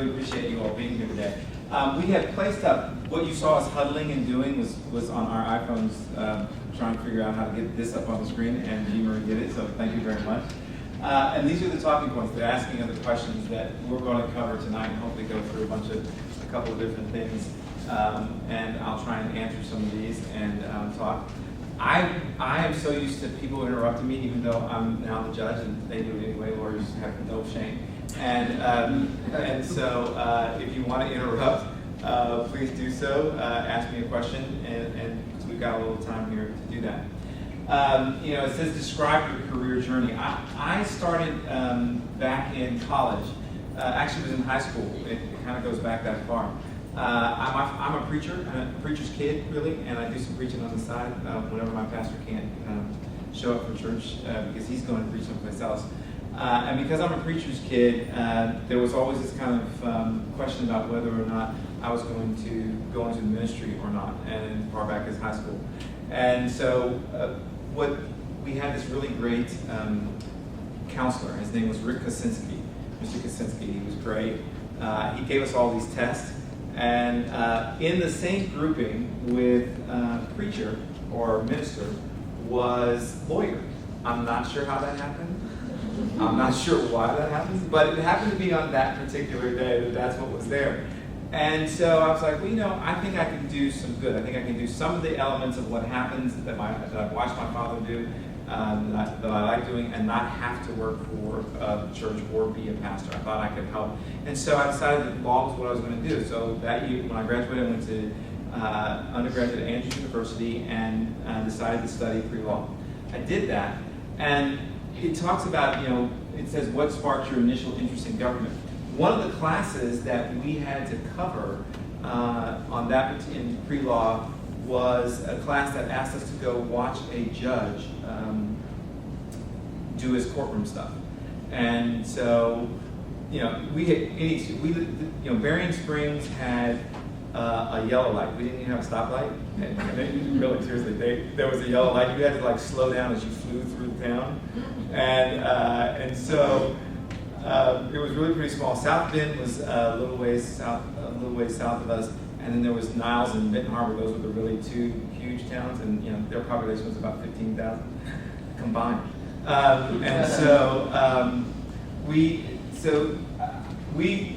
really appreciate you all being here today. We had placed up, what you saw us huddling and doing was on our iPhones, trying to figure out how to get this up on the screen, and G. Marie did it, so thank you very much. And these are the talking points. They're asking other questions that we're going to cover tonight and hopefully go through a couple of different things. And I'll try and answer some of these and talk. I am so used to people interrupting me, even though I'm now the judge, and they do it anyway. Lawyers have no shame. And so if you want to interrupt, please do so. Ask me a question, and because we've got a little time here to do that. It says describe your career journey. I started back in college. Actually, it was in high school. It kind of goes back that far. I'm a preacher. I'm a preacher's kid, really, and I do some preaching on the side whenever my pastor can't show up for church because he's going to preach someplace else. And because I'm a preacher's kid, there was always this kind of question about whether or not I was going to go into the ministry or not, and far back as high school. And so we had this really great counselor. His name was Rick Kosinski. Mr. Kosinski, he was great. He gave us all these tests. And in the same grouping with preacher or minister was lawyer. I'm not sure how that happened. I'm not sure why that happened, but it happened to be on that particular day that's what was there. And so I was like, well, I think I can do some good. I think I can do some of the elements of what happens that I've watched my father do, that I like doing, and not have to work for the church or be a pastor. I thought I could help. And so I decided that law was what I was going to do. So that year, when I graduated, I went to undergraduate at Andrews University and decided to study pre-law. I did that, and it talks about, it says, what sparked your initial interest in government? One of the classes that we had to cover on that in pre-law was a class that asked us to go watch a judge do his courtroom stuff. And so, Berrien Springs had a yellow light. We didn't even have a stoplight. And really, seriously, there was a yellow light. You had to slow down as you flew through the town. And so it was really pretty small. South Bend was a little ways south of us. And then there was Niles and Benton Harbor. Those were the really two huge towns, and their population was about 15,000 combined. And so we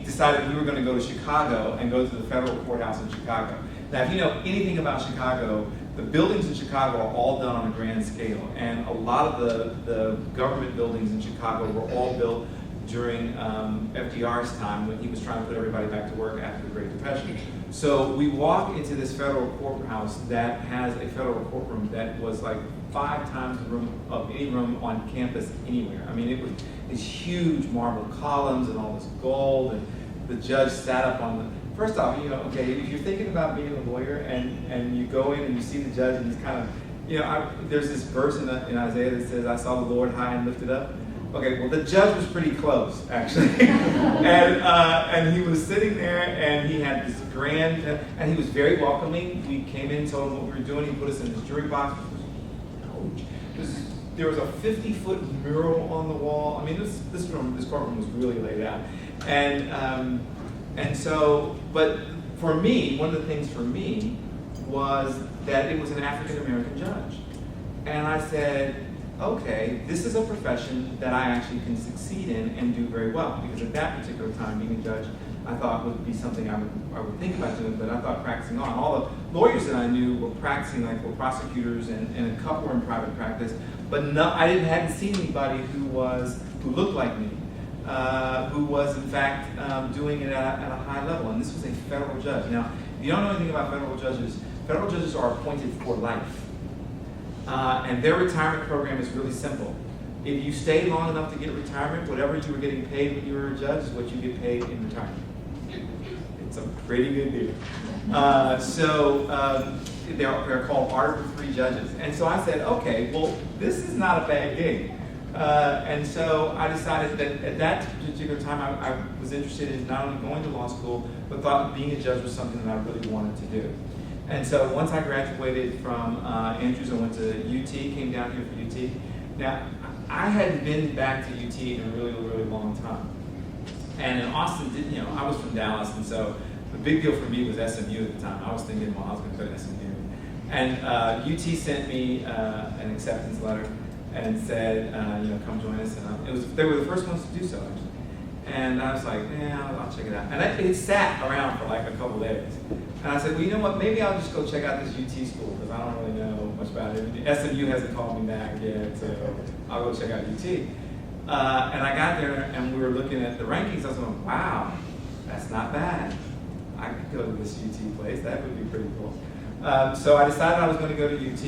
decided we were going to go to Chicago and go to the federal courthouse in Chicago. Now, if you know anything about Chicago, the buildings in Chicago are all done on a grand scale, and a lot of the government buildings in Chicago were all built during FDR's time when he was trying to put everybody back to work after the Great Depression. So we walk into this federal courthouse that has a federal courtroom that was like 5 times the room of any room on campus anywhere. I mean, it was these huge marble columns and all this gold, and the judge sat up on the, first off, okay, if you're thinking about being a lawyer and you go in and you see the judge and he's kind of, there's this verse in Isaiah that says, I saw the Lord high and lifted up. Okay, well, the judge was pretty close, actually. and he was sitting there, and he had this grand, and he was very welcoming. We came in, told him what we were doing. He put us in this jury box. There was a 50-foot mural on the wall. I mean, this courtroom was really laid out. And so, but for me, one of the things for me was that it was an African-American judge. And I said, okay, this is a profession that I actually can succeed in and do very well. Because at that particular time, being a judge, I thought would be something I would think about doing, but I thought practicing on. All the lawyers that I knew were practicing, were prosecutors, and a couple were in private practice. But no, I hadn't seen anybody who looked like me, who was in fact doing it at a high level. And this was a federal judge. Now, if you don't know anything about federal judges are appointed for life. And their retirement program is really simple. If you stay long enough to get retirement, whatever you were getting paid when you were a judge is what you get paid in retirement. It's a pretty good deal. They're called Article 3 judges. And so I said, okay, well, this is not a bad gig. And so I decided that at that particular time I was interested in not only going to law school, but thought being a judge was something that I really wanted to do. And so once I graduated from Andrews, I went to UT, came down here for UT. Now, I hadn't been back to UT in a really, really long time. And in Austin, I was from Dallas, and so the big deal for me was SMU at the time. I was thinking, well, I was going to go to SMU. And UT sent me an acceptance letter and said, come join us. And they were the first ones to do so, actually. And I was like, yeah, I'll check it out. And it sat around for like a couple days. And I said, well, you know what, maybe I'll just go check out this UT school, because I don't really know much about it. SMU hasn't called me back yet, so I'll go check out UT. And I got there, and we were looking at the rankings. I was going, wow, that's not bad. I could go to this UT place. That would be pretty cool. So I decided I was going to go to UT,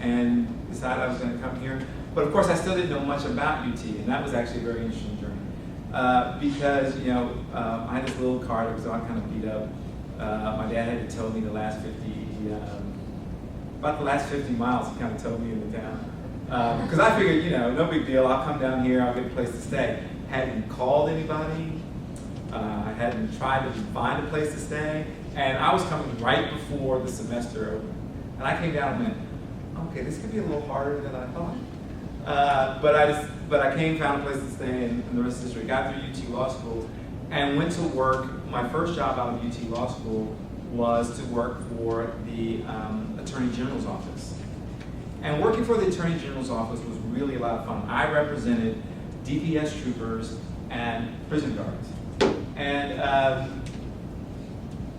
and decided I was going to come here. But of course, I still didn't know much about UT, and that was actually a very interesting journey. Because, I had this little car that was all kind of beat up. My dad had to tow me about the last 50 miles, he kind of towed me into town. Because I figured, no big deal, I'll come down here, I'll get a place to stay. Hadn't called anybody, I hadn't tried to find a place to stay, and I was coming right before the semester opened. And I came down and went, okay, this could be a little harder than I thought. But I came, found a place to stay, and the rest of history. Got through UT Law School and went to work. My first job out of UT Law School was to work for the Attorney General's office. And working for the Attorney General's office was really a lot of fun. I represented DPS troopers and prison guards. And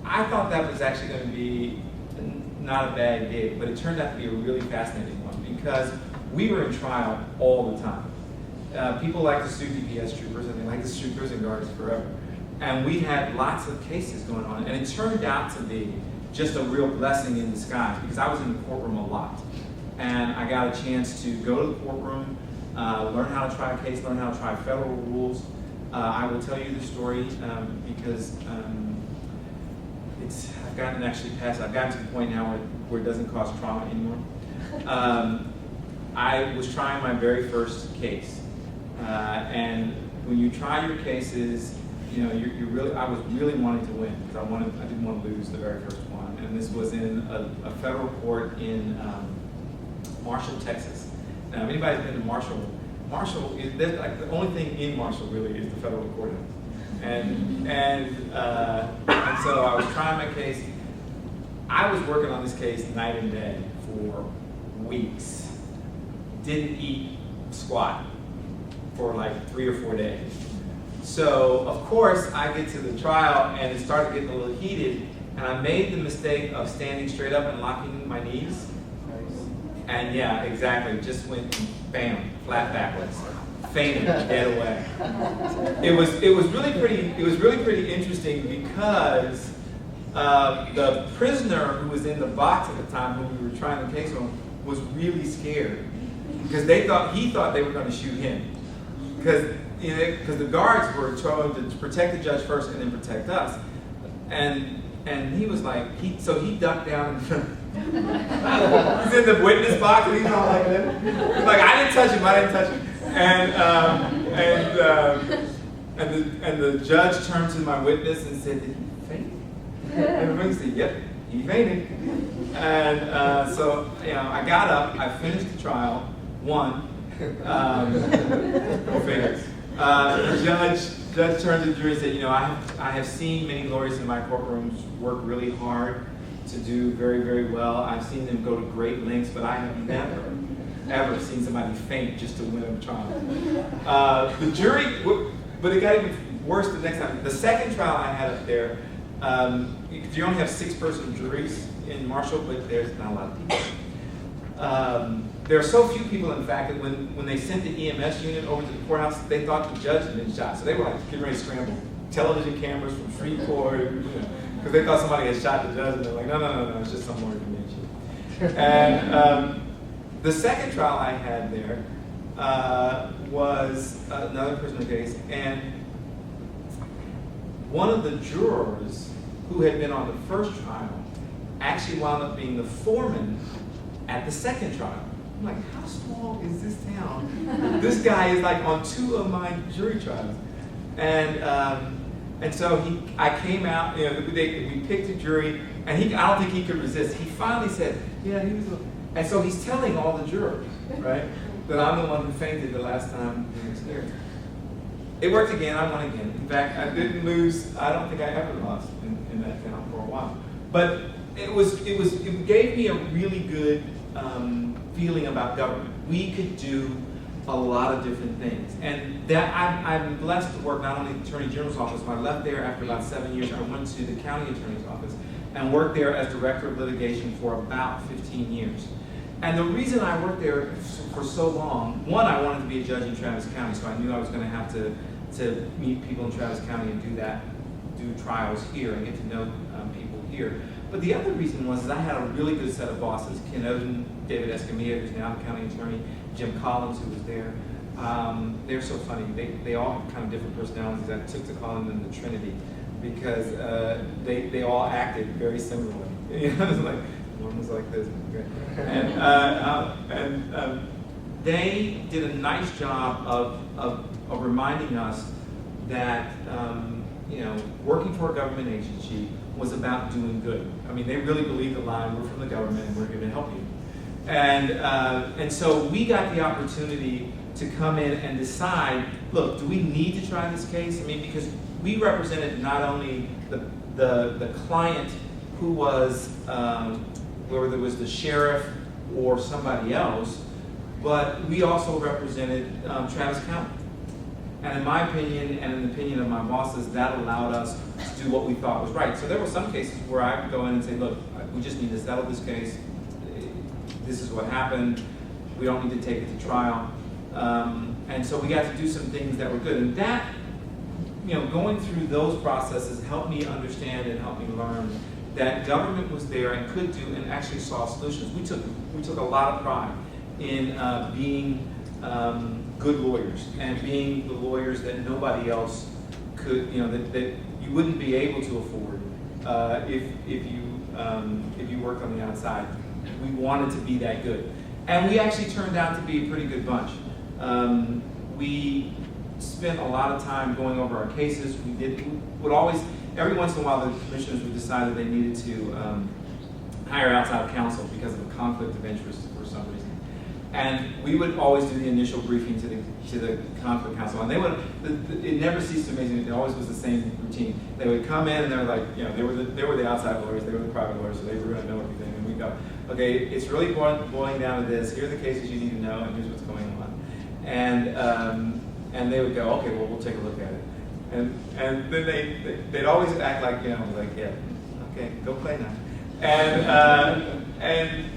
I thought that was actually going to be not a bad gig, but it turned out to be a really fascinating one, because we were in trial all the time. People like to sue DPS troopers, and they like to sue prison guards forever. And we had lots of cases going on, and it turned out to be just a real blessing in disguise, because I was in the courtroom a lot. And I got a chance to go to the courtroom, learn how to try a case, learn how to try federal rules. I will tell you the story because I've gotten to the point now where it doesn't cause trauma anymore. I was trying my very first case, and when you try your cases, I was really wanting to win, because I didn't want to lose the very first one. And this was in a federal court in Marshall, Texas. Now, if anybody's been to Marshall is like the only thing in Marshall really is the federal courthouse. And so I was trying my case. I was working on this case night and day for weeks. Didn't eat squat for like 3 or 4 days. So, of course, I get to the trial, and it started getting a little heated, and I made the mistake of standing straight up and locking my knees. And yeah, exactly, just went bam, flat backwards, fainted, dead away. It was really pretty interesting, because the prisoner who was in the box at the time when we were trying the case on was really scared, because he thought they were going to shoot him, because the guards were told to protect the judge first and then protect us, and he was like, so he ducked down. He's in the witness box, and he's all like that. He's like, I didn't touch him. And the judge turned to my witness and said, did he faint? Everybody said, yep, he fainted. And so I got up, I finished the trial, won. Go figure. The judge turned to the jury and said, I have seen many lawyers in my courtrooms work really hard to do very, very well. I've seen them go to great lengths, but I have never, ever seen somebody faint just to win a trial. The jury, but it got even worse the next time. The second trial I had up there, you only have 6-person juries in Marshall, but there's not a lot of people. There are so few people, in fact, that when they sent the EMS unit over to the courthouse, they thought the judge had been shot. So they were like getting ready to scramble television cameras from Shreveport, because they thought somebody had shot the judge, and they're like, no, it's just some more information. And the second trial I had there was another prisoner case, and one of the jurors who had been on the first trial actually wound up being the foreman at the second trial. I'm like, how small is this town? This guy is like on 2 of my jury trials. And so I came out, we picked a jury, and I don't think he could resist. He finally said, yeah, he was, and so he's telling all the jurors, right, that I'm the one who fainted the last time he was here. It worked again, I won again. In fact, I didn't lose, I don't think I ever lost in that town for a while. But it gave me a really good feeling about government. We could do a lot of different things. And that I'm blessed to work not only at the Attorney General's office, when I left there after about 7 years, I went to the County Attorney's office and worked there as Director of Litigation for about 15 years. And the reason I worked there for so long, one, I wanted to be a judge in Travis County, so I knew I was going to have to meet people in Travis County and do trials here and get to know people here. But the other reason was I had a really good set of bosses: Ken Oden, David Escamilla, who's now the county attorney, Jim Collins, who was there. They're so funny. They all have kind of different personalities. I took to calling them the Trinity because they all acted very similarly. You know, it's like one was like this, and they did a nice job of reminding us that working for a government agency was about doing good. I mean, they really believed the line, we're from the government and we're here to help you. And so we got the opportunity to come in and decide, look, do we need to try this case? I mean, because we represented not only the client who was, whether it was the sheriff or somebody else, but we also represented Travis County. And in my opinion, and in the opinion of my bosses, that allowed us to do what we thought was right. So there were some cases where I would go in and say, look, we just need to settle this case. This is what happened. We don't need to take it to trial. And so we got to do some things that were good. And that, going through those processes helped me understand and helped me learn that government was there and could do and actually saw solutions. We took a lot of pride in being good lawyers and being the lawyers that nobody else could, that you wouldn't be able to afford if you worked on the outside. We wanted to be that good, and we actually turned out to be a pretty good bunch. We spent a lot of time going over our cases. We would always, every once in a while, the commissioners would decide that they needed to hire outside counsel because of a conflict of interest for some reason. And we would always do the initial briefing to the conflict counsel, and they would. It never ceased to amaze me. It always was the same routine. They would come in and they were like, they were the outside lawyers, they were the private lawyers, so they were going to know everything. And we go, okay, it's really boiling down to this. Here are the cases you need to know, and here's what's going on. And they would go, okay, well, we'll take a look at it. And then they'd always act like, like, yeah, okay, go play now. And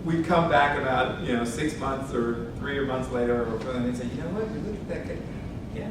we'd come back about 6 months or 3 months later, and they'd say, you know what, we looked at that case. Yeah.